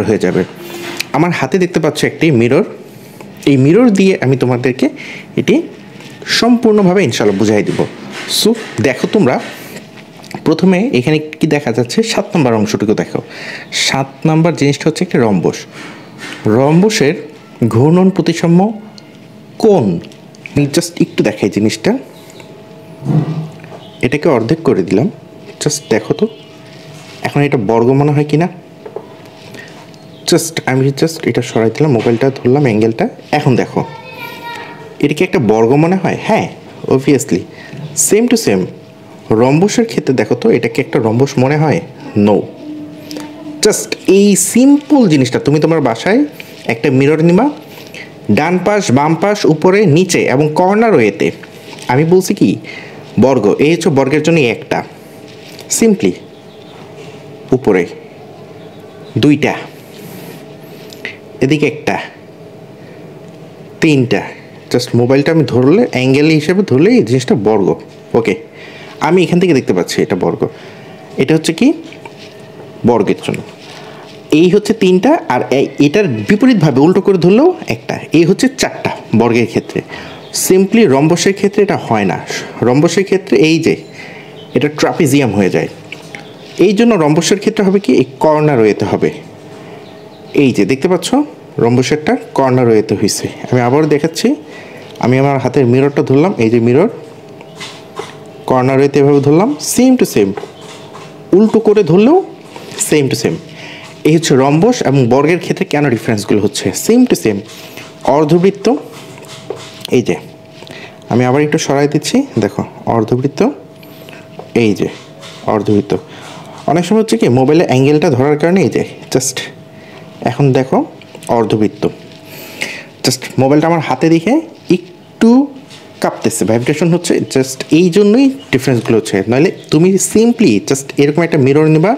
হয়ে যাবে। আমার হাতে দেখতে পাচ্ছ একটি মিরর, এই মিরর দিয়ে আমি তোমাদেরকে এটি সম্পূর্ণভাবে ইনশাআল্লাহ বুঝাই দিব। সো দেখো তোমরা প্রথমে এখানে কি দেখা যাচ্ছে, 7 নম্বর অংশটুকু দেখো। 7 নম্বর জিনিসটা হচ্ছে একটা রম্বস। রম্বসের ঘূর্ণন প্রতিসাম্য কোণ, আমি জাস্ট একটু দেখাই জিনিসটা, এটাকে অর্ধেক করে দিলাম, জাস্ট দেখো তো এখন এটা বর্গ মনে হয় কিনা। আমি জাস্ট এটা সরাই দিলাম, মোবাইলটা ধরলাম অ্যাঙ্গেলটা, এখন দেখো এটা কি একটা বর্গ মনে হয়? হ্যাঁ, অবভিয়াসলি সেম টু সেম রম্বসের ক্ষেত্রে দেখো তো এটা কি একটা রম্বস মনে হয়? নো। জাস্ট এই সিম্পল জিনিসটা তুমি তোমার বাসায় একটা মিরর নিবা, ডান পাশ বাম পাশ উপরে নিচে এবং কর্নার ওয়েতে, আমি বলছি কি বর্গ, এই হচ্ছে বর্গের জন্য একটা, সিম্পলি উপরে দুইটা, এদিকে একটা, তিনটা, জাস্ট মোবাইলটা আমি ধরলে অ্যাঙ্গেল হিসেবে ধরলে এই জিনিসটা বর্গ। ওকে, আমি এখান থেকে দেখতে পাচ্ছি এটা বর্গ, এটা হচ্ছে কি বর্গের জন্য, এই হচ্ছে তিনটা, আর এটার বিপরীতভাবে উল্টো করে ধরলেও একটা, এই হচ্ছে 4টা বর্গের ক্ষেত্রে। সিম্পলি রম্বসের ক্ষেত্রে এটা হয় না, রম্বসের ক্ষেত্রে এই যে এটা ট্রাপিজিয়াম হয়ে যায়, এই জন্য রম্বসের ক্ষেত্রে হবে কি এই কর্নার ওয়েতে হবে। এই যে দেখতে পাচ্ছ রম্বসেরটা কর্নার ওয়েতে হয়েছে। আমি আবারও দেখাচ্ছি, আমি আমার হাতের মিররটা ধরলাম, এই যে মিরর কর্নার ওয়েতে এভাবে ধরলাম, সেম টু সেম উল্টো করে ধরলেও সেম টু সেম। এই হচ্ছে রম্বস এবং বর্গের ক্ষেত্রে কেন ডিফারেন্সগুলো হচ্ছে সেম টু সেম। অর্ধবৃত্ত, এই যে আমি আবার একটু সরাই দিচ্ছি, দেখো অর্ধবৃত্ত, এই যে অর্ধবৃত্ত। অনেক সময় হচ্ছে কি মোবাইলে অ্যাঙ্গেলটা ধরার কারণে এই যে জাস্ট এখন দেখো অর্ধবৃত্ত, জাস্ট মোবাইলটা আমার হাতে দেখে একটু কাঁপতেছে, ভাইব্রেশন হচ্ছে, জাস্ট এই জন্যই ডিফারেন্সগুলো হচ্ছে। নাহলে তুমি সিম্পলি জাস্ট এরকম একটা মিরর নিবা,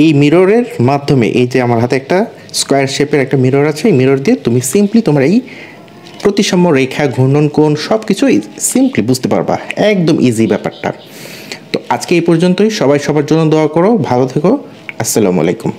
এই মিররের মাধ্যমে এই যে আমার হাতে একটা স্কোয়ার শেপের একটা মিরর আছে, এই মিরর দিয়ে তুমি সিম্পলি তোমার এই প্রতিসাম্য রেখা, ঘূর্ণন কোণ সব কিছুই সিম্পলি বুঝতে পারবা, একদম ইজি ব্যাপারটা। তো আজকে এই পর্যন্তই, সবাই সবার জন্য দোয়া করো, ভালো থেকো, আসসালামু আলাইকুম।